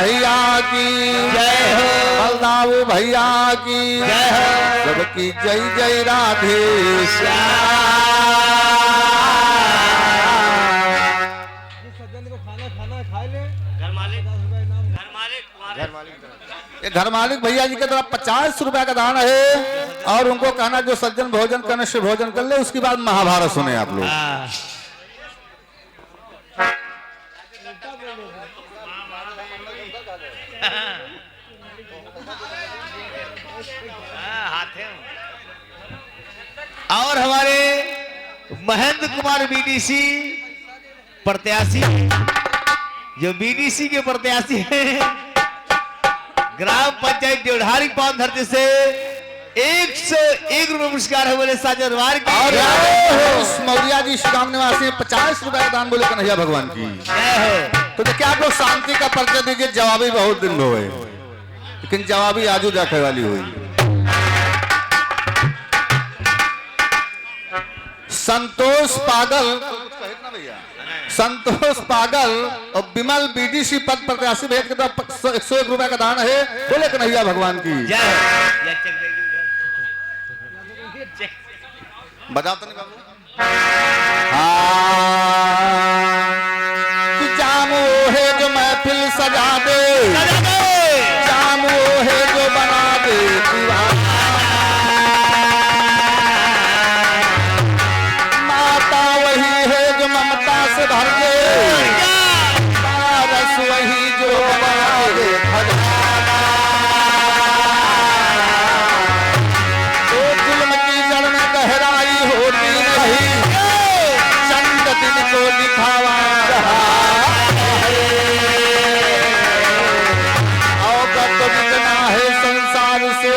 मैया की जय हो, बलदाऊ भैया की जय हो, सबकी जय जय राधे ये घर मालिक भैया जी के तरफ 50 रुपया का दान है और उनको कहना जो सज्जन भोजन करने से भोजन कर ले, उसके बाद महाभारत सुने आप लोग। और हमारे महेंद्र कुमार बीडीसी प्रत्याशी, जो बीडीसी के प्रत्याशी हैं, ग्राम पंचायत देवधारी पान धरती से 101 रुपये पुरस्कार है बोले साजरवार की। और उस मौर्या जी शिकाम निवासी 50 रुपए का दान बोले कन्हैया भगवान की। तो देखिए आप लोग शांति का परिचय दीजिए, जवाबी बहुत दिन हो गए लेकिन जवाबी आजू जाके वाली हुई। संतोष पागल, संतोष पागल और विमल बीडीसी पद प्रत्याशी भेज के तरफ 101 रुपए का दान है बोले कन्हैया भगवान की। बताओ तो नहीं बाबू। जाम वो है जो महफिल सजा दे, जाम वो है जो बना दे दीवाना, माता वही है जो ममता से भर दे, पारस वही जो बना दे खजाना, तो जुल्म की जड़ में गहराई होती नहीं, चंद दिन को दिखावा रहा औकत तो जितना है संसार से,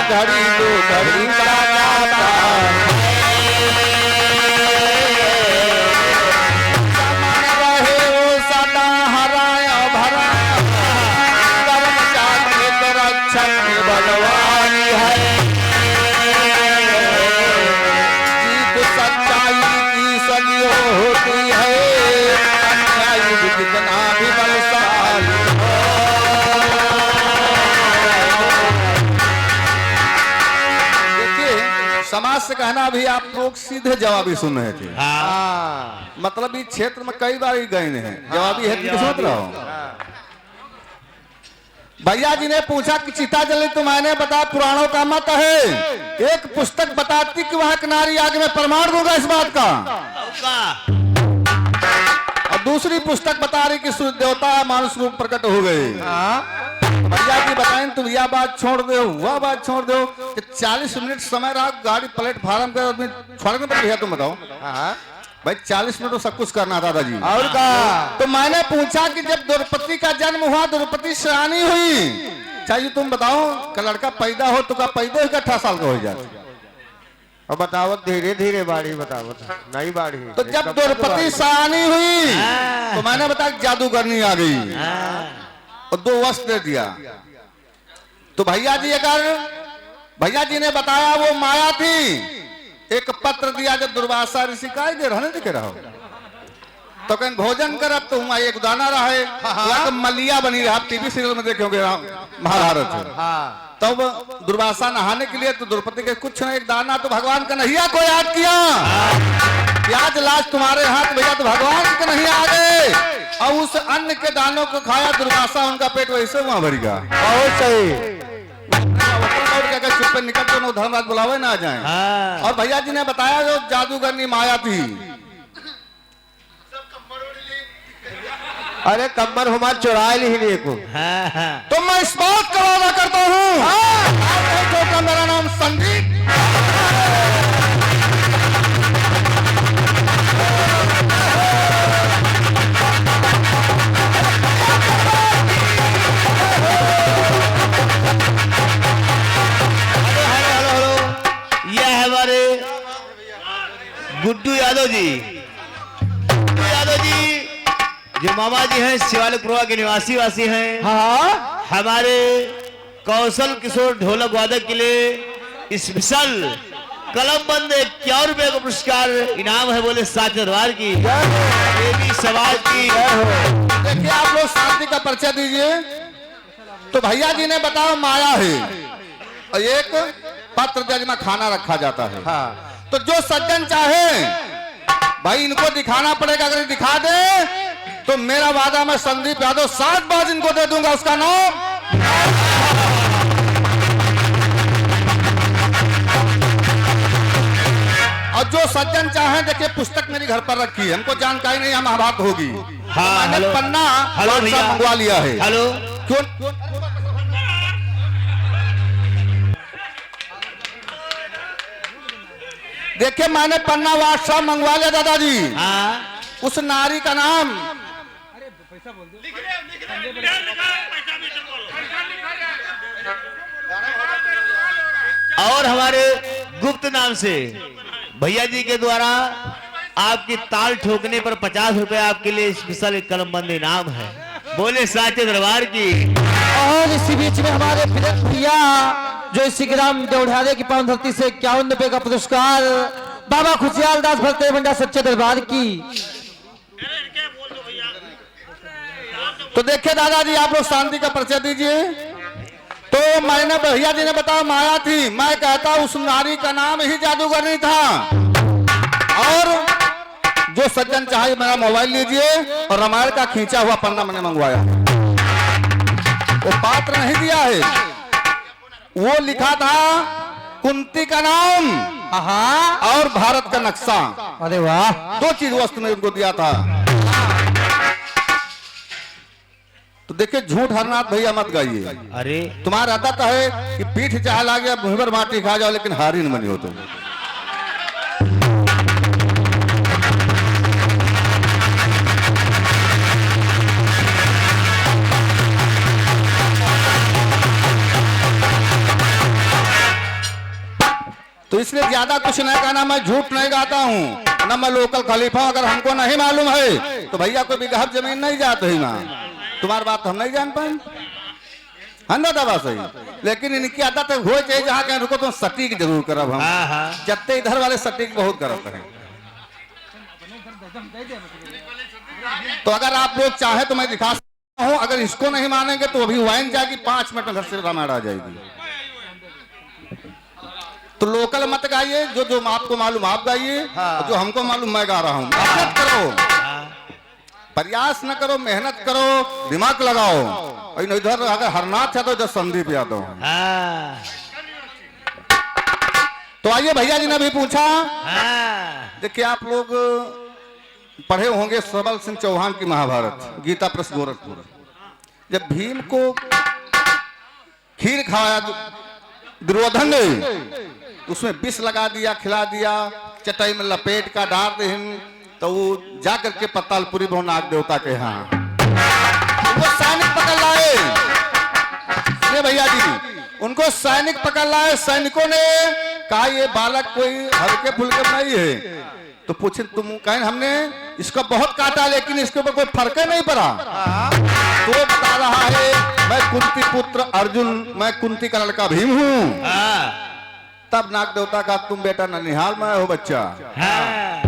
घड़ी दो घड़ी का जाता समान रहे वो सदा हराया भरा, कर्म जाने तो रक्षक भगवानी है, जीत सच्चाई की सदियों होती है, अन्यायी भी कितना भी बलशाली हो। देखिए समाज से कहना भी आप लोग सीधे जवाबी सुन रहे थे। मतलब इस क्षेत्र में कई बार ही गए हैं, जवाबी है कि सोच रहा हूं। भैया जी ने पूछा कि चिता जली तो मैंने बताया पुराणों का मत है, एक पुस्तक बताती कि वहां किनारी आगे मैं प्रमाण दूंगा इस बात का, और दूसरी पुस्तक बता रही कि सूर्य देवता मानुष रूप प्रकट हो गए। भैया जी बताएं तुम यह बात छोड़ दो वह बात छोड़ दो कि 40 मिनट समय रहा गाड़ी प्लेटफार्म पे छोड़ने पर भैया तुम बताओ। भाई 40 मिनट तो सब कुछ करना था दादाजी। और का तो मैंने पूछा कि जब द्रौपदी का जन्म हुआ, द्रौपदी सयानी हुई, चाहिए तुम बताओ का लड़का पैदा हो तो का पैदा ही 18 साल का हो जाए। अब बतावत धीरे धीरे बाड़ी बतावत नहीं बाड़ी। तो जब द्रौपदी सयानी हुई तो मैंने बताया जादूगरनी आ गई और 2 वस्त्र दे दिया। तो भैया जी भैया जी ने बताया वो माया थी। एक पत्र दिया जब दुर्वासा ऋषि का दे रहने दिखे रहो तो कहीं भोजन करब तो हुआ एक दाना रहे, तो मलिया बनी रहा, टीवी सीरियल में देखे होंगे महाभारत। तब दुर्वासा नहाने के लिए तो द्रौपदी के कुछ नहीं एक दाना, तो भगवान कन्हैया को याद किया, प्याज लाज तुम्हारे हाथ भैया, तो भगवान कन्हैया आ गए और उस अन्न के दानों को खाया दुर्वासा, उनका पेट वैसे वहां भर गया। बहुत सही। चुप पे निकल तो धर्मराज बुलावे ना आ जाए। और भैया जी ने बताया जो जादूगरनी माया थी। अरे कम्बर हमारे चुराए लिए को। तो मैं इस बात का वादा करता हूँ, छोटा मेरा नाम संदीप, गुड्डू यादव जी, जो मामा जी हैं शिवालिकपुरा के निवासी वासी हैं। हमारे कौशल किशोर ढोलक वादक के लिए स्पेशल कलमबंद 51 रुपए का पुरस्कार इनाम है बोले सात दरबार की, देवी समाज की देखिए आप लोग शांति का परिचय दीजिए। तो भैया जी ने बताया माया है और एक पात्र जिसमें खाना रखा जाता है। हाँ। तो जो सज्जन चाहे भाई इनको दिखाना पड़ेगा, अगर दिखा दे तो मेरा वादा मैं संदीप यादव 7 बार इनको दे दूंगा उसका नाम। और जो सज्जन चाहे देखिए पुस्तक मेरी घर पर रखी है, हमको जानकारी नहीं है महाभारत होगी। हाँ, मैंने पन्ना हेलो भैया मंगवा लिया है। हेलो क्यों देखिए मैंने पन्ना वाट्सएप मंगवा लिया दादाजी। हाँ उस नारी का नाम और हमारे गुप्त नाम से भैया जी के द्वारा आपकी ताल ठोकने पर 50 रुपए आपके लिए स्पेशल कलमबंद इनाम है। बोले साचे दरबार की। और इसी बीच में हमारे भैया जो इसी ग्राम देवढ़ारे की पावन धरती से 51 रुपए का पुरस्कार बाबा खुशियाल दास भरते बंडा सच्चे दरबार की। तो देखिए दादाजी आप लोग शांति का परिचय दीजिए। तो मैंने भैया जी ने बताया माया थी, मैं कहता उस नारी का नाम ही जादूगरनी था। और जो सज्जन चाहे मेरा मोबाइल लीजिए और रामायण का खींचा हुआ पन्ना मैंने मंगवाया। वो पात्र नहीं दिया है, वो लिखा था कुंती का नाम और भारत का नक्शा। अरे वाह, 2 चीज वस्तु ने उनको दिया था। तो देखिए झूठ हरनाथ भैया मत गाइए। अरे तुम्हारा आदत है कि पीठ चाह ला गया मुंह पर माटी खा जाओ, लेकिन हारी न बनी हो तुम। तो इसलिए ज्यादा कुछ नहीं कहना, मैं झूठ नहीं गाता हूँ ना मैं लोकल खलीफा हूं। अगर हमको नहीं मालूम है तो भैया कोई बिगहा जमीन नहीं जाते ही ना। तुम्हारी बात हम नहीं जान पाए है ना दबा सही, लेकिन इनकी आदत हो चाहिए जहाँ कहीं रुको तो सटीक जरूर करब हम। हाँ हाँ जत्ते इधर वाले सटीक बहुत करते हैं। तो अगर आप लोग चाहे तो मैं दिखा सकता हूँ, अगर इसको नहीं मानेंगे तो अभी वाइन जाएगी 5 मिनट में घर से रामायण आ जाएगी। तो लोकल मत गाइए, जो जो आपको मालूम आप गाइए। जो हमको मालूम मैं गा रहा हूँ। मेहनत करो, प्रयास न करो, मेहनत करो, दिमाग लगाओ। और इधर अगर हरनाथ यादव इधर संदीप यादव। हाँ तो आइए भैया जी ने भी पूछा। हाँ देखिए आप लोग पढ़े होंगे सबल सिंह चौहान की महाभारत, गीता प्रेस गोरखपुर। जब भीम को खीर खाया दुर्योधन ने, उसमें विष लगा दिया, खिला दिया, चटाई में लपेट का डाल दे, तो वो जाकर के पतालपुरी बहु नाग देवता के यहाँ उनको सैनिक पकड़ लाए। भैया जी उनको सैनिक पकड़ लाए। सैनिकों ने कहा ये बालक कोई हल्के फुल्के नहीं है। तो पूछे तुम कहें हमने इसका बहुत काटा लेकिन इसके ऊपर कोई फर्क नहीं पड़ा। तो बता रहा है मैं कुंती पुत्र अर्जुन, मैं कुंती का लड़का भीम हूँ। हाँ तब नाग देवता का तुम बेटा ननिहाल में हो बच्चा। हाँ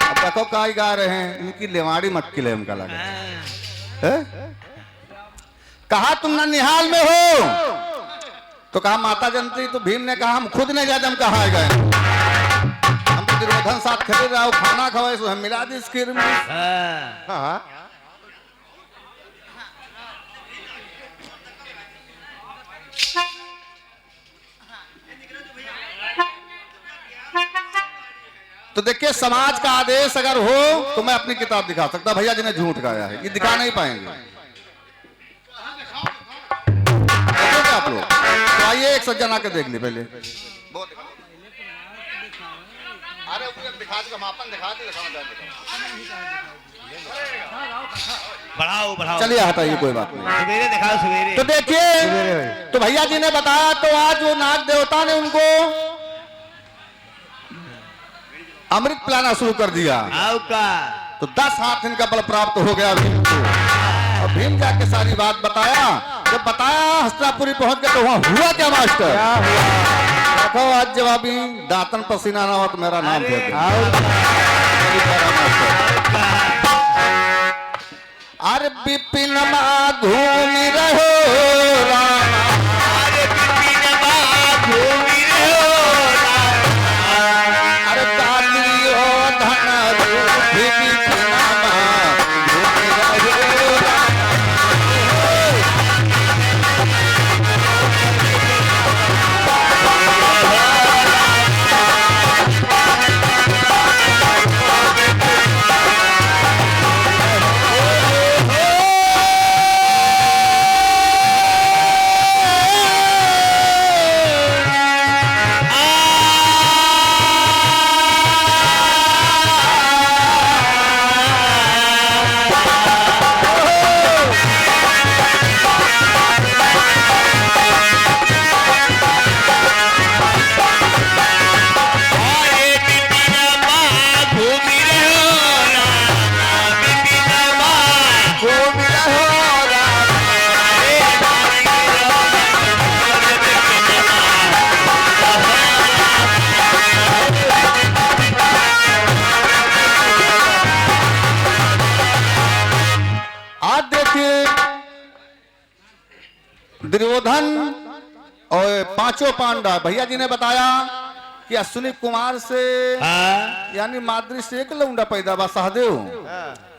अब देखो काय गा रहे हैं, इनकी लेवाड़ी मक्की ले हमका लगा। कहा तुम ननिहाल में हो, तो कहा माता जनती। तो भीम ने कहा हम खुद नहीं जाते, हम कहा गए, हम तो दुर्योधन साथ खरीद रहा हो, खाना खवाए सो हम मिला दी इस खीर में। हाँ तो देखिए समाज का आदेश अगर हो तो मैं अपनी किताब दिखा सकता। भैया जी ने झूठ गाया है, ये दिखा नहीं पाएंगे आप लोग। तो आइए एक सज्जन आके देख ली पहले। अरे दिखा दी, मापन दिखा दी, बढ़ाओ बढ़ाओ। चलिए हटाइए कोई बात नहीं। सवेरे दिखाओ सवेरे। तो देखिए तो भैया जी ने बताया तो आज वो नाग देवता ने उनको अमृत पिलाना शुरू कर दिया। आओ का तो 10 हाथ इनका बल प्राप्त हो गया भीम को। और भीम जाके सारी बात बताया। जब बताया हस्तिनापुरी पहुंच गए तो वहां हुआ क्या मास्टर? क्या हुआ? देखो आज जवाबी दातन पसीना ना हो तो मेरा नाम दे दो। अरे विपिन माँ घूमि रहो रामा, अरे विपिन माँ घूमि रहो रामा, अरे कालियो धन रूप विपिन माँ घूमि रहो रामा। अरे विपिन माँ घूमि रहो रामा, विपिन माँ घूमि रहो रामा, आज देखिए दुर्योधन और पांचों पांडव, भैया जी ने बताया कि अश्विनी कुमार से हाँ, यानी माद्री से एक लौंडा पैदा हुआ सहदेव,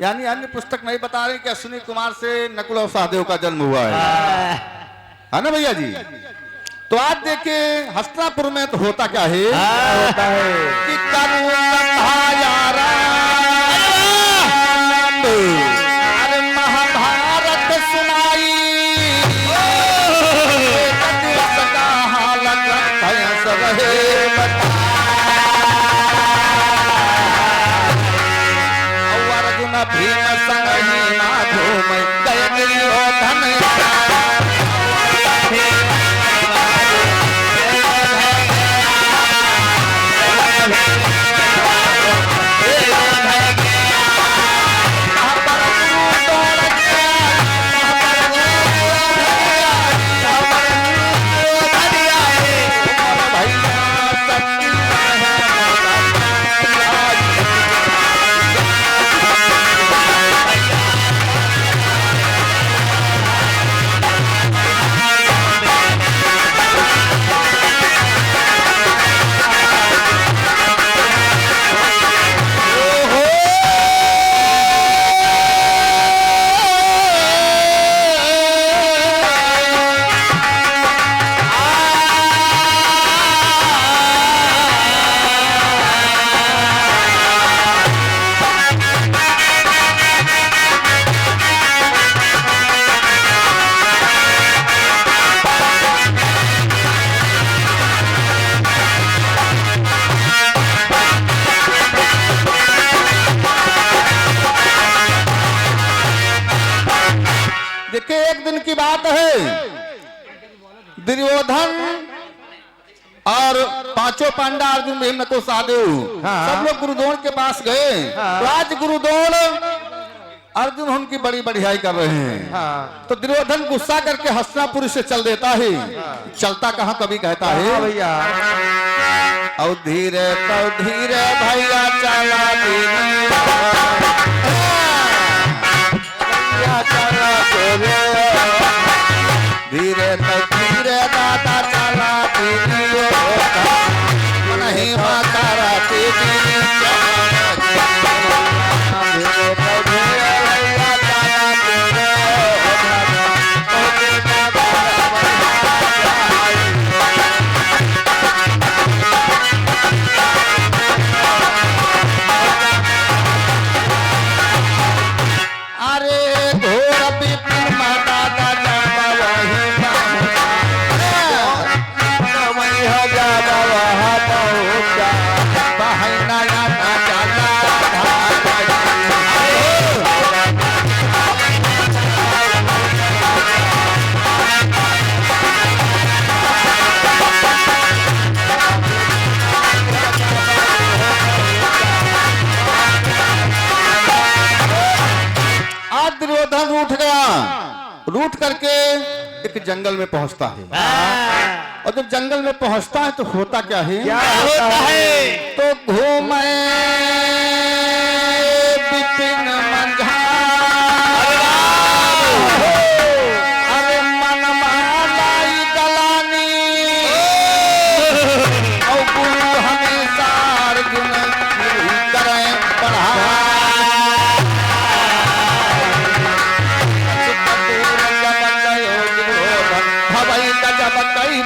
यानी अन्य पुस्तक नहीं बता रहे कि अश्विनी कुमार से नकुल और सहदेव का जन्म हुआ है ना भैया जी। तो आज देखिए हस्तिनापुर में तो होता क्या है, होता है कि करुण कथा अरे महाभारत सुनाई, एक दिवस का हाल ग्रंथ रहे बता। और अर्जुन भीम संग ही माधुम गए दुर्योधन, देखिए एक दिन की बात है, दुर्योधन और पांचों पांडा अर्जुन भीम नकुल सहदेव सब लोग गुरुद्रोण के पास गए। तो आज गुरुद्रोण अर्जुन उनकी बड़ी बढ़ियाई कर रहे हैं। तो दुर्योधन गुस्सा करके हस्तिनापुर से चल देता है। चलता कहाँ कभी कहता है भैया और धीरे भैया चला धीरे धीरे दादा चला नहीं मातारा अरे घोर विपिन माता दुर्योधन रूठ गया। रूठ करके एक जंगल में पहुंचता है। और जब जंगल में पहुंचता है तो होता क्या है, क्या होता है? तो घूमे विपिन मंझा भाई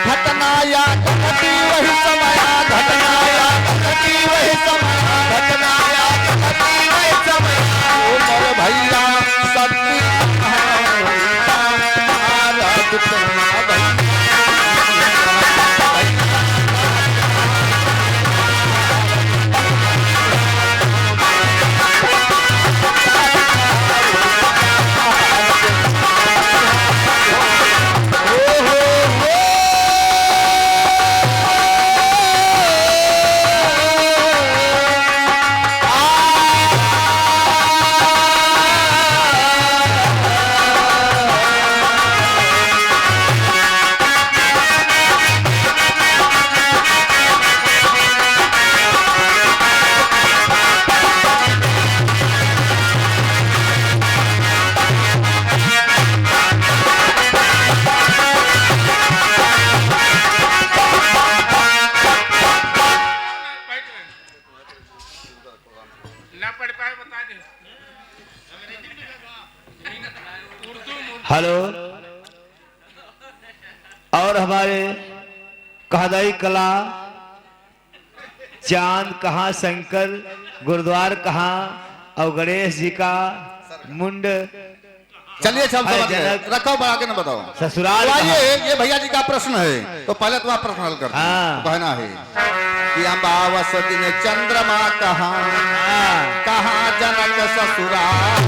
घटना या घटती वही समय घटना या घटती वही समय घटना या घटती वही समय ओ मोरे भैया सत्य महाराज तेरा भैया ना पढ़ पाए बता दे। हेलो। और हमारे कहदाई कला चांद कहाँ, शंकर गुरुद्वार कहाँ, और गणेश जी का मुंड चलिए सब समझ गए जनक। रखो बढ़ा के ना बताओ ससुराल तो कहाँ? आइए ये भैया जी का प्रश्न है तो पहले तुम्हारा प्रश्न हल करते हैं। हाँ। कहना है कि अम्बावसती ने चंद्रमा कहाँ कहाँ जनक ससुराल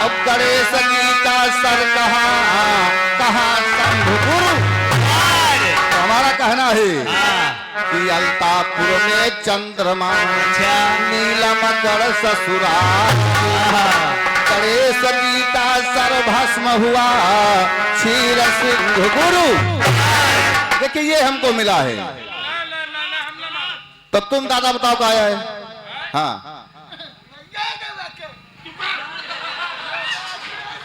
अब गणेश जी का सर कहाँ कहाँ शंभु गुरु तो हमारा कहना है कि अल्तापुर में चंद्रमा नीलमकड़ ससुराल गणेश जी का सर भस्म हुआ क्षीर सिंधु गुरु देखिए ये हमको मिला है तो तुम दादा बताओ क्या आया है हाँ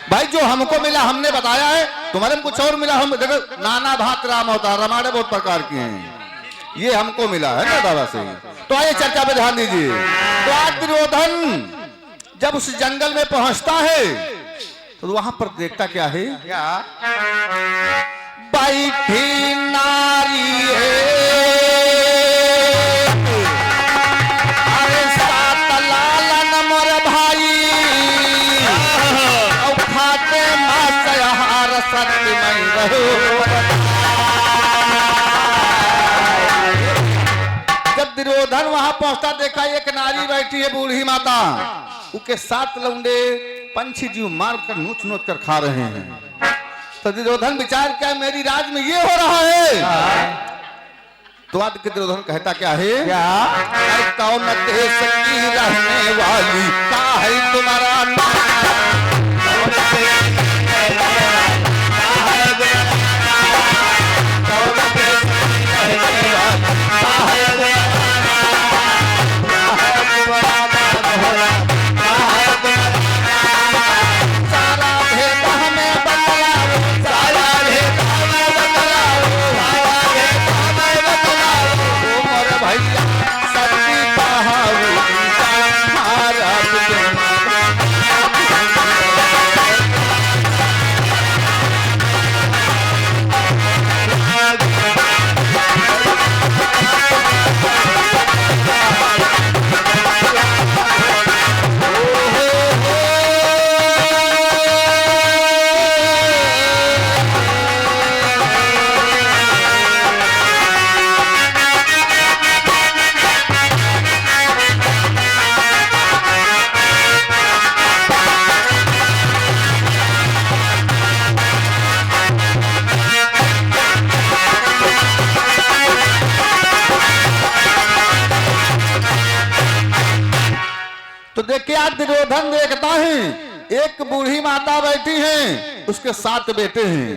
भाई जो हमको मिला हमने बताया है तुम्हारे में कुछ और मिला हम देखो नाना भात राम होता है रमाड़े बहुत प्रकार के हैं ये हमको मिला है ना दादा से तो आइए चर्चा पे ध्यान दीजिए तो आज दुर्योधन जब उस जंगल में पहुंचता है तो वहां पर देखता क्या है क्या बैठी नारी है अरे सात लालन मोर भाई और खाते मास हार सत्य में रहो जब दुर्योधन वहां पहुंचता देखा एक नारी बैठी है बूढ़ी माता उसके सात लौंडे पंछी जीव मार कर नोच नोच कर खा रहे हैं तो दुर्योधन विचार क्या मेरी राज में ये हो रहा है तो आज के दुर्योधन कहता क्या है क्या अरे कौन देश की रहने वाली का है तुम्हारा सारा भेद हमें बतलाओ सारा भेद हमें बतलाओ सारा भेद हमें बतलाओ ओ मोर भैया सच्ची कहानी महाराज तो देखिए आज दुर्योधन देखता है एक बूढ़ी माता बैठी है उसके 7 बेटे हैं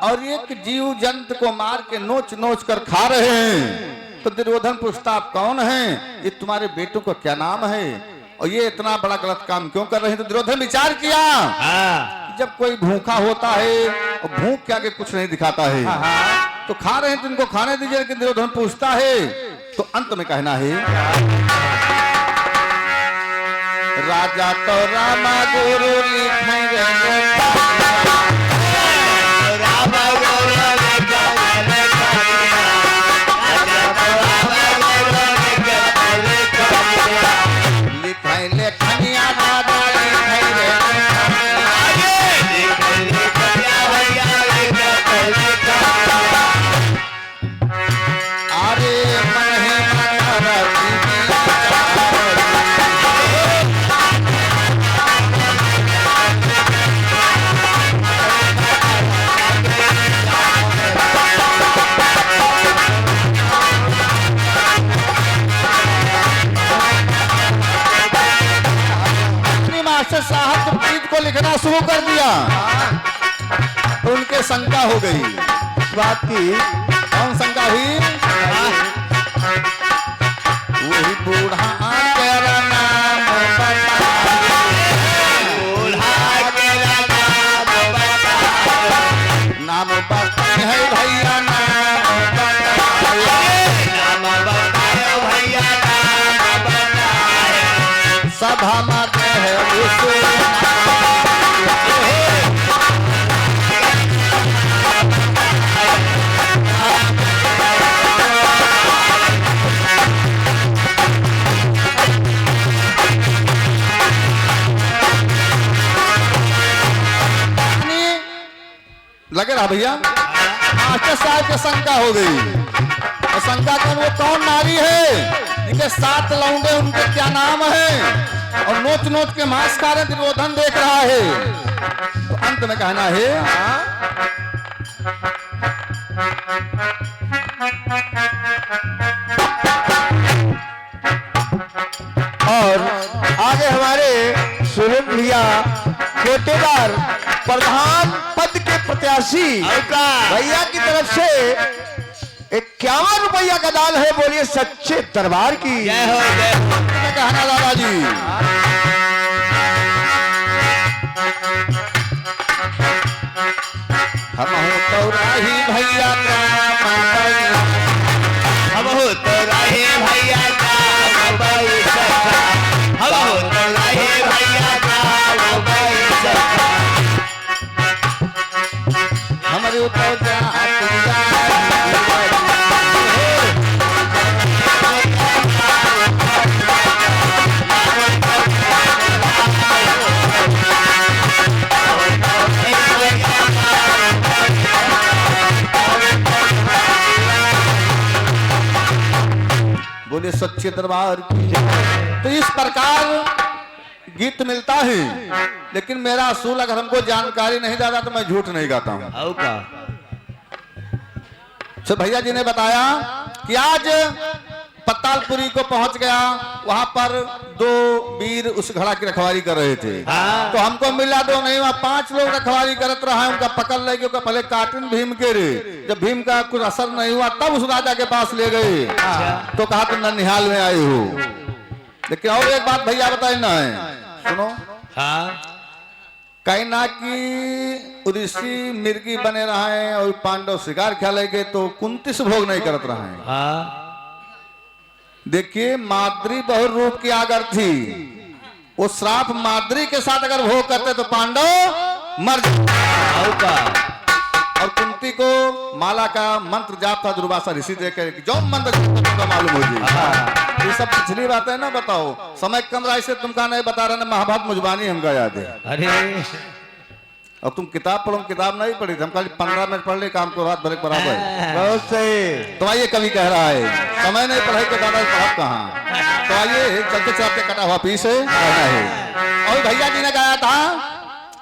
और एक जीव जंतु को मार के नोच नोच कर खा रहे हैं तो दुर्योधन पूछता आप कौन हैं ये तुम्हारे बेटों का क्या नाम है और ये इतना बड़ा गलत काम क्यों कर रहे हैं तो दुर्योधन विचार किया जब कोई भूखा होता है और भूख के आगे कुछ नहीं दिखाता है, तो खा रहे हैं तो इनको खाने दीजिए। लेकिन दुर्योधन पूछता है तो अंत में कहना है, राजा तो रामा गुरु लिखे लेखनिया दादा अरे मन ही मास्टर साहब गीत को लिखना शुरू कर दिया तो उनके शंका हो गई। बात की कौन शंका हुई? वही बूढ़ा तेरा नाम नाम बताए है भैया, नाम बताए भैया, सभा मत है उसे लगे रहा भैया। मास्टर साहब की शंका हो गई और शंका कर वो कौन नारी है जिनके 7 लौंडे, उनके क्या नाम है, और नोच नोच के मांस खा रहे दुर्योधन देख रहा है। तो अंत में कहना है, और आगे हमारे सुरेंद्र भैया कोटेदार प्रधान पद के प्रत्याशी भैया की तरफ से 51 रुपया का दान है। बोलिए सच्चे दरबार की जय हो, जय हो। कहना दादाजी हम हो तो राही भैया का हम हो तो राहे भैया का हम हो तो राहे भैया का हमारे तो बोले सच्चे दरबार की। तो इस प्रकार गीत मिलता है, लेकिन मेरा असूल अगर हमको जानकारी नहीं दादा तो मैं झूठ नहीं गाता हूँ। तो भैया जी ने बताया कि आज पत्तालपुरी को पहुंच गया, वहां पर 2 वीर उस घड़ा की रखवाली कर रहे थे। तो हमको मिला 2 नहीं, वहां 5 लोग रखवाली करत रहा। उनका पकड़ ले गए, पहले कार्टून भीम के रे, जब भीम का कुछ असर नहीं हुआ तब उस राजा के पास ले गए। तो कहा तुम ननिहाल में आए हो। लेकिन और एक बात भैया बताए ना है, सुनो। कहीं ना कि ऋषि मिर्गी बने रहा है और पांडव शिकार खेले गए तो कुंती से भोग नहीं करत रहा है। देखिए माद्री बहु रूप की आगर थी, वो श्राप माद्री के साथ अगर भोग करते तो पांडव मर जाते। और कुंती को माला का मंत्र जाप था दुर्वासा ऋषि देकर जो मंत्र तुमको मालूम हो जाए। ये सब पिछली बात है ना, बताओ समय कम रहा इसे तुमका नहीं बता रहे ना। महाभारत मुजबानी हमका याद है। अरे और तुम किताब पढ़ो, किताब नहीं पढ़ी थी हम, खाली 15 मिनट पढ़ ले काम को रात भर बराबर। बहुत सही। तो आइए कवि कह रहा है समय नहीं पढ़ाई के दादा पढ़ा कहाँ। तो आइए चलते चलते कटा हुआ पीस है कहना है। और भैया जी ने गाया था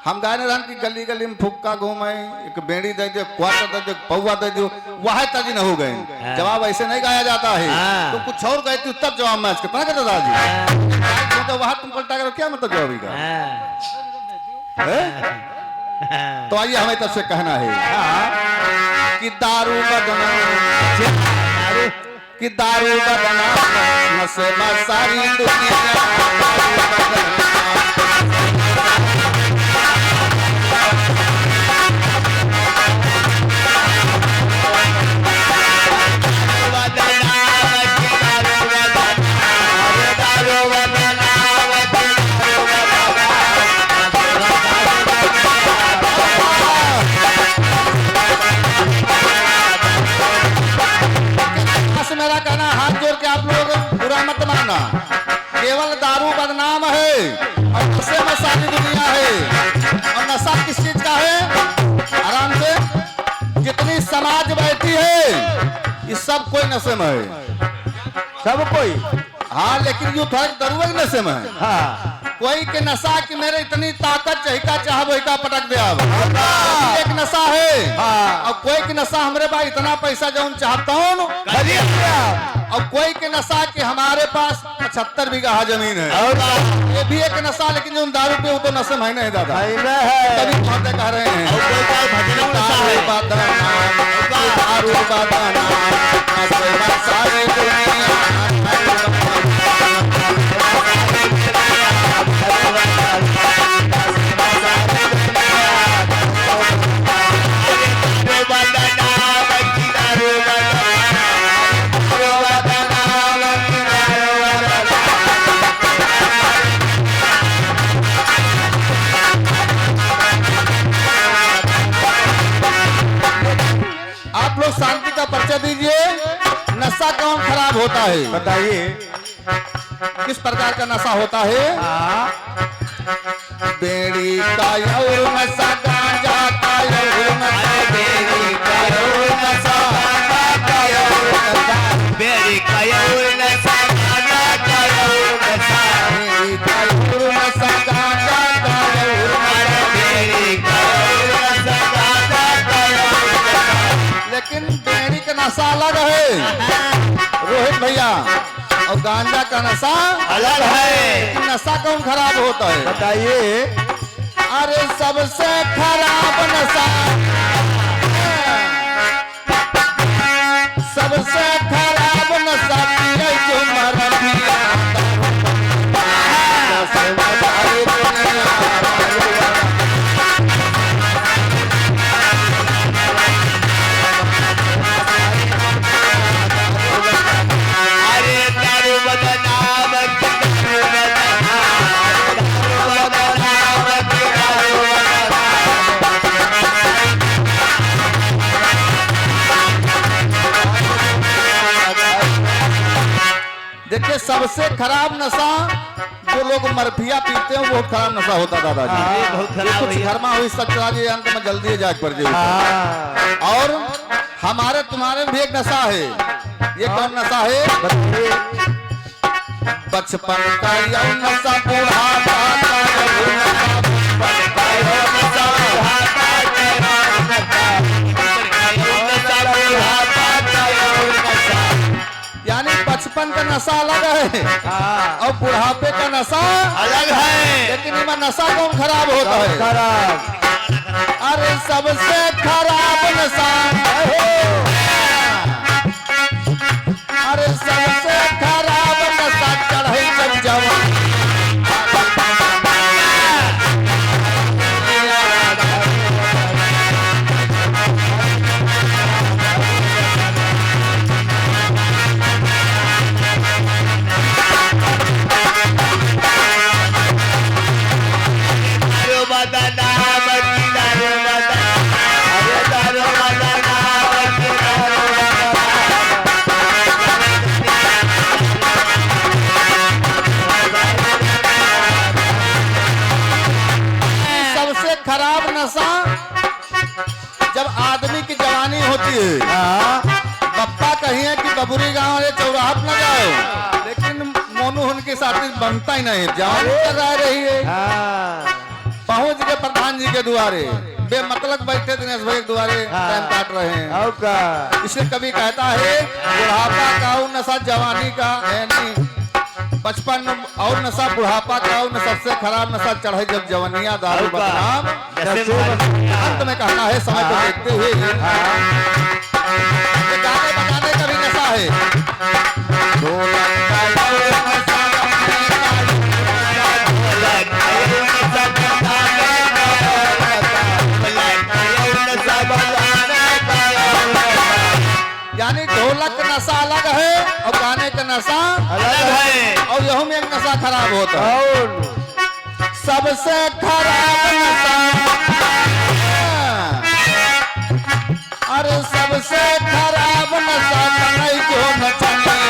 हम गाने रहन की गली गली में फुक्का घूमे, एक बेड़ी दे दो, क्वार्टर दे दो, पौवा दे दो, वह तजी न हो गए। जवाब ऐसे नहीं गाया जाता है। तो कुछ और गए तब जवाब मैच कितना कहता दादाजी, तो वहां तुम पलटा करो क्या मतलब जवाब का। तो आइए हमें तब से कहना है कि दारू बदना नशे में सारी दुनिया कोई नशे में है, सब कोई। हाँ, लेकिन यूं थोड़ा दरुआ ही नशे में है। हाँ कोई के नशा कि मेरे इतनी ताकत चाहिए चाह वही का पटक दे अब एक नशा है। हाँ। और कोई के नशा हमरे पास इतना पैसा जो चाहता हूँ, और कोई के नशा कि हमारे पास 75 बीघा जमीन है, ये भी एक नशा। लेकिन जो दारू पे वो तो नशे में नहीं दादा, महीना है। तभी बातें कह रहे हैं। आप लोग शांति का परिचय दीजिए। नशा कौन खराब होता है, बताइए। किस प्रकार का नशा होता है? बेड़ी का और नशा, गांजा का और नशा, बेड़ी का और नशा, गांजा का और नशा, बेड़ी का और नशा, गांजा का और नशा, बेड़ी का और नशा, गांजा का और नशा, बेड़ी का और नशा, गांजा का और नशा। लेकिन बेड़ी का नशा अलग है रोहित भैया, और गांजा का नशा अलग है। नशा कौन खराब होता है? बताइए। अरे सबसे खराब नशा, सबसे खराब नशा पिए जो मर पिया। अरे दारू बदनाम की दारू बदनाम, दारू बदनाम की दारू देखिए, सबसे खराब नशा जो लोग मरफिया पीते हैं, वो खराब नशा होता है दादाजी। ये बहुत ये खराब कुछ है। घर में हुई सच्चा जी, अंत में जल्दी जाग पर जाए। हाँ और हमारे तुम्हारे भी एक नशा है। ये कौन नशा है? बताइए। बचपन का यह नशा, बुढ़ापा का यह नशा, बचपन का यह नशा, बुढ़ापा का यह नशा, बुढ़ापा का यह नशा। यानी बचपन का नशा अलग है हाँ और बुढ़ापे का नशा अलग है। लेकिन इनमें नशा कौन खराब होता है? खराब। अरे सबसे खराब नशा, अरे सबसे खराब नशा चढ़े जब जवान। दारू बदनाम की दारू बदनाम, अरे दारू बदनाम की दारू सबसे खराब नशा जब आदमी की जवानी होती है। हाँ पप्पा कहिए कि बबुरी गांव वाले चौराहा न जाओ, लेकिन मोनू उनके साथ बनता ही नहीं। जवानी कर रही है, हाँ पहुंच गए प्रधान जी के द्वारे, बेमतलब बैठे दिनेश भाई के द्वारे टाइम काट रहे हैं। और का इसलिए कभी कहता है बुढ़ापा का और नशा जवानी का है नहीं, बचपन और नशा बुढ़ापा का और सबसे खराब नशा चढ़े जब जवानिया दारू बदनाम। अंत में कहना है समय को देखते हुए ये गाने बजाने का भी नशा है। ढोलक का और नशा, यानी ढोलक का नशा अलग है और गाने का नशा अलग है। और यहू में एक नशा खराब होता है। और सबसे खराब नशा, अरे सबसे खराब नशा नहीं क्यों नचने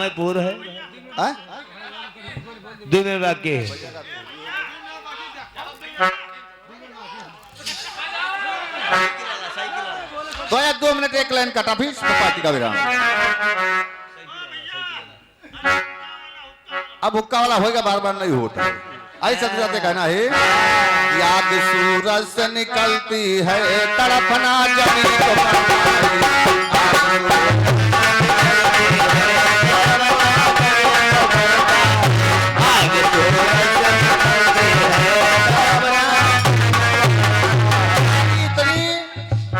में पूर है हाँ? दो में बाकी है तो या 2 मिनट एक लाइन कटा फिर पार्टी का विराम। अब हुक्का वाला होगा, बार बार नहीं होता। आई सत्य जाते कहना है, याद सूरज से निकलती है तड़पना जमीन को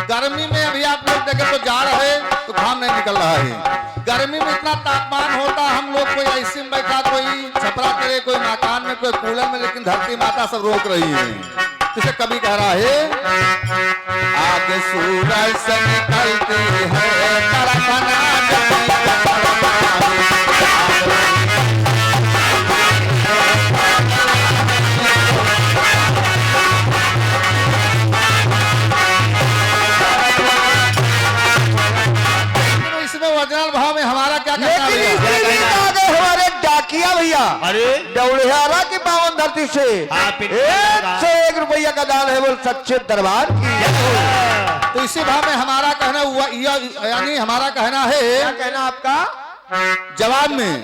गर्मी में अभी आप लोग देखें तो जाड़ है तो घाम नहीं निकल रहा है। गर्मी में इतना तापमान होता, हम लोग कोई आईसी में बैठा, कोई छपरा करे, कोई मकान में, कोई कूलर में, लेकिन धरती माता सब रोक रही है। इसे कभी कह रहा है, आगे सूरज से निकलती है तड़पना ओरिजिनल भाव में हमारा क्या कहना है? हमारे डाकिया भैया अरे दौड़ियाला की पावन धरती से हाँ, 101 रुपया का दान है, बोल सच्चे दरबार की। तो इसी भाव में हमारा कहना हुआ, यानी हमारा कहना है, क्या कहना आपका? जवाब में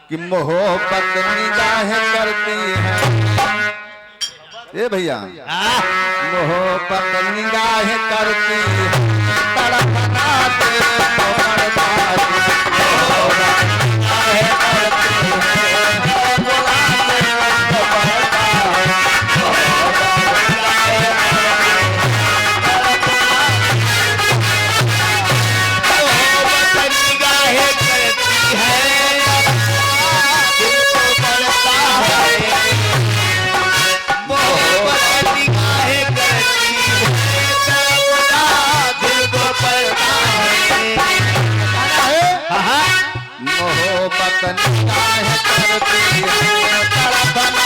कि मोहब्बत निगाहें करती है, ए भैया मोहब्बत निगाहें करती है तड़पना दिल को बर्बाद, निगाहें करती है तड़पना दिल को बर्बाद, मोहब्बत निगाहें करती है दिल को बरता है, मोहब्बत निगाहें करती है दिल को बरता है। मोहब्बत निगाहें करती है तड़पना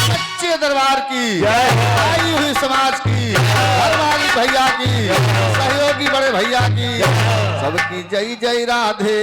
सच्चे दरबार की, आई हुई समाज की, घरवाली भैया की, सहयोगी बड़े भैया की, सबकी जय जय राधे।